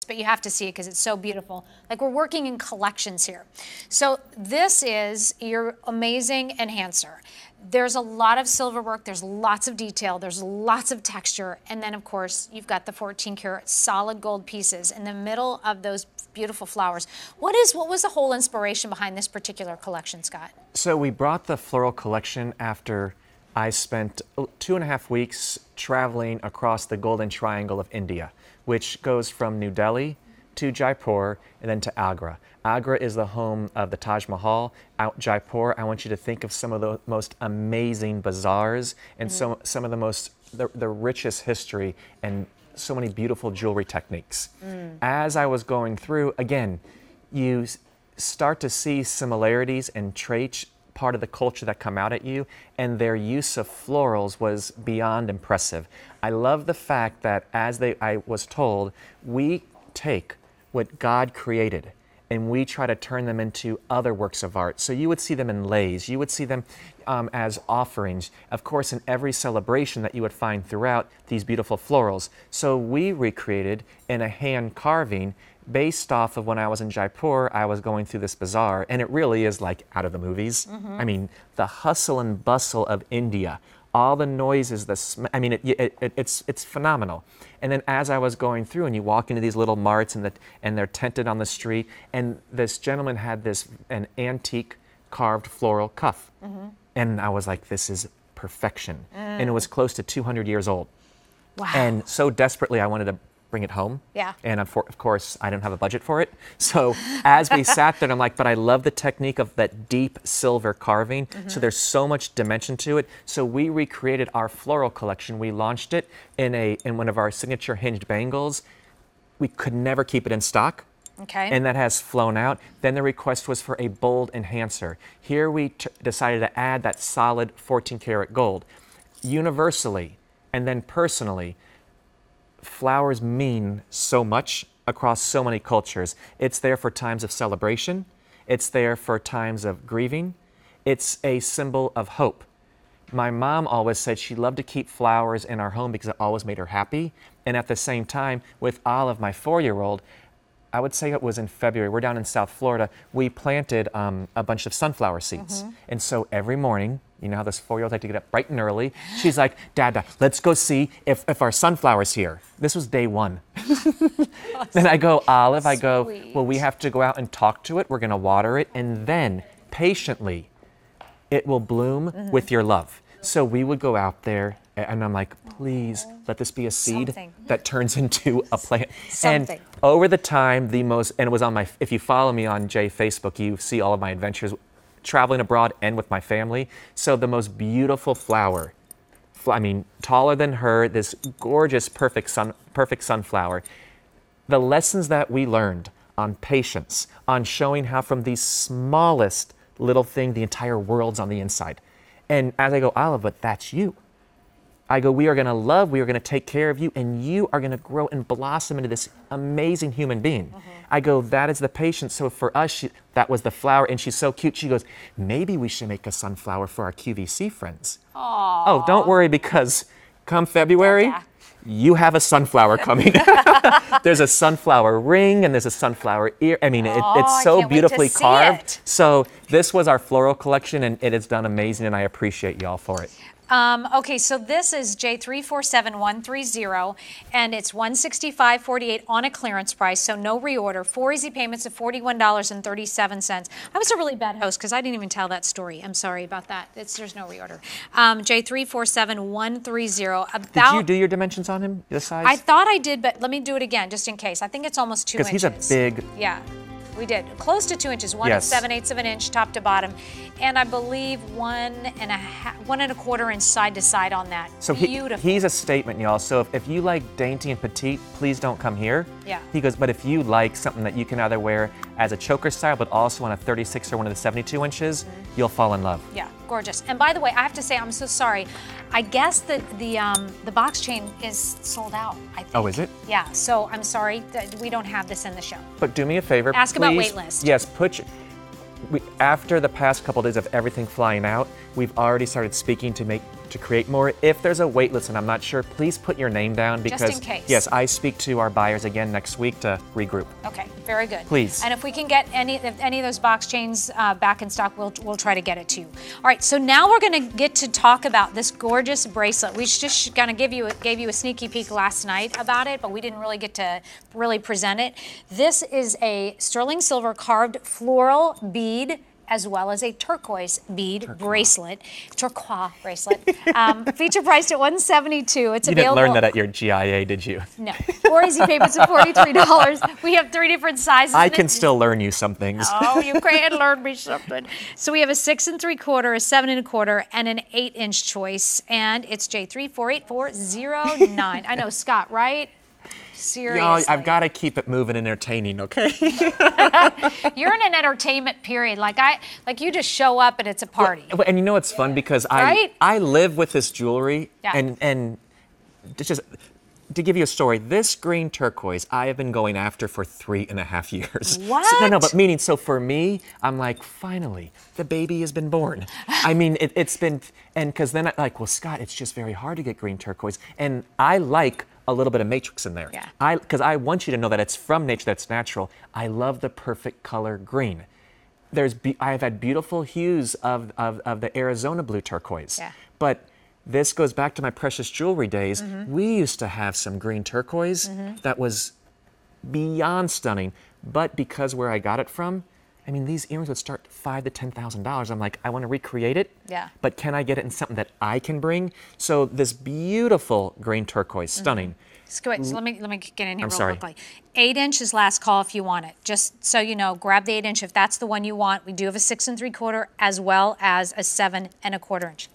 but you have to see it because it's so beautiful. Like, we're working in collections here. So this is your amazing enhancer. There's a lot of silver work, there's lots of detail, there's lots of texture, and then of course you've got the 14 karat solid gold pieces in the middle of those beautiful flowers. What was the whole inspiration behind this particular collection, Scott? So we brought the Floral Collection after I spent 2.5 weeks traveling across the Golden Triangle of India, which goes from New Delhi to Jaipur and then to Agra. Agra is the home of the Taj Mahal. Out Jaipur, I want you to think of some of the most amazing bazaars and some of the richest history and so many beautiful jewelry techniques. As I was going through, again, you start to see similarities and traits, part of the culture that come out at you, and their use of florals was beyond impressive. I love the fact that I was told, we take what God created and we try to turn them into other works of art. So you would see them in leis, you would see them as offerings, of course in every celebration that you would find throughout these beautiful florals. So we recreated in a hand carving based off of when I was in Jaipur. I was going through this bazaar, and it really is like out of the movies. I mean, the hustle and bustle of India, all the noises, it's phenomenal. And then as I was going through, and you walk into these little marts, and they're tented on the street, and this gentleman had an antique carved floral cuff. And I was like, this is perfection. And it was close to 200 years old. Wow. And so desperately I wanted to bring it home. Yeah. And of course, I didn't have a budget for it. So as we sat there, I'm like, but I love the technique of that deep silver carving. So there's so much dimension to it. So we recreated our floral collection. We launched it in one of our signature hinged bangles. We could never keep it in stock. Okay. And that has flown out. Then the request was for a bold enhancer. Here we decided to add that solid 14 karat gold. Universally, and then personally, flowers mean so much across so many cultures. It's there for times of celebration. It's there for times of grieving. It's a symbol of hope. My mom always said she loved to keep flowers in our home because it always made her happy. And at the same time, with Olive, my 4-year-old, I would say it was in February, we're down in South Florida, we planted a bunch of sunflower seeds. And so every morning, you know how those 4-year-olds like to get up bright and early, she's like, Dad, let's go see if our sunflower's here. This was day 1. Then I go, Olive, well, we have to go out and talk to it. We're going to water it. And then patiently, it will bloom with your love. So we would go out there, and I'm like, please let this be a seed that turns into a plant. And over the time, and it was on if you follow me on Facebook, you see all of my adventures traveling abroad and with my family. So the most beautiful flower, taller than her, this gorgeous, perfect sunflower. The lessons that we learned on patience, on showing how from the smallest little thing, the entire world's on the inside. And as I go, Olive, but that's you. I go, we are going to love, we are going to take care of you, and you are going to grow and blossom into this amazing human being. I go, that is the patience. So for us, that was the flower, and she's so cute. She goes, maybe we should make a sunflower for our QVC friends. Aww. Oh, don't worry, because come February, you have a sunflower coming. There's a sunflower ring, and there's a sunflower ear. I mean, it's so beautifully carved. So this was our floral collection, and it has done amazing, and I appreciate y'all for it. Okay, so this is J347130, and it's $165.48 on a clearance price, so no reorder. 4 easy payments of $41.37. I was a really bad host because I didn't even tell that story. I'm sorry about that. There's no reorder. J347130. Did you do your dimensions on him, the size? I thought I did, but let me do it again just in case. I think it's almost 2 inches. Because he's a big... Yeah. We did. Close to 2 inches, 1 7/8 of an inch top to bottom. And I believe 1.25 inch side to side on that. So beautiful. He's a statement, y'all. So if you like dainty and petite, please don't come here. Yeah. He goes, but if you like something that you can either wear as a choker style, but also on a 36 or one of the 72 inches, you'll fall in love. Yeah, gorgeous. And by the way, I have to say, I'm so sorry. I guess that the box chain is sold out, I think. Oh, is it? Yeah, so I'm sorry that we don't have this in the show. But do me a favor, Ask please, about wait list. Yes, after the past couple days of everything flying out, we've already started speaking to create more. If there's a wait list and I'm not sure, please put your name down because just in case. Yes, I speak to our buyers again next week to regroup. Okay, very good. Please. And if we can get any of those box chains back in stock, we'll try to get it to you. All right, so now we're going to get to talk about this gorgeous bracelet. We just kind of gave you a sneaky peek last night about it, but we didn't really get to really present it. This is a sterling silver carved floral bead, as well as a turquoise bead bracelet, turquoise bracelet. Feature priced at $172. It's you available. didn't learn that at your GIA, did you? No. 4 easy payments of $43. We have 3 different sizes. I can still learn you some things. Oh, you can learn me something. So we have a 6 3/4, a 7 1/4, and an 8-inch choice, and it's J348409. I know, Scott, right? Seriously. Y'all, I've got to keep it moving and entertaining, okay? You're in an entertainment period. Like you just show up and it's a party. And you know it's fun because Right? I live with this jewelry, Yeah. and just to give you a story, this green turquoise I have been going after for 3.5 years. What? So, no, but meaning, so for me, I'm like, finally, the baby has been born. I mean, it's been, and because then I'm like, well, Scott, it's just very hard to get green turquoise, and I like a little bit of matrix in there. Yeah. Because I want you to know that it's from nature, that's natural. I love the perfect color green. I've had beautiful hues of the Arizona blue turquoise. Yeah. But this goes back to my precious jewelry days. We used to have some green turquoise that was beyond stunning. But because where I got it from, I mean, these earrings would start $5,000 to $10,000. I'm like, I want to recreate it. Yeah. But can I get it in something that I can bring? So this beautiful green turquoise, stunning. So wait, so let me get in here I'm real sorry. quickly. 8-inch is last call if you want it. Just so you know, grab the 8-inch if that's the one you want. We do have a 6 3/4 as well as a 7 1/4 inch.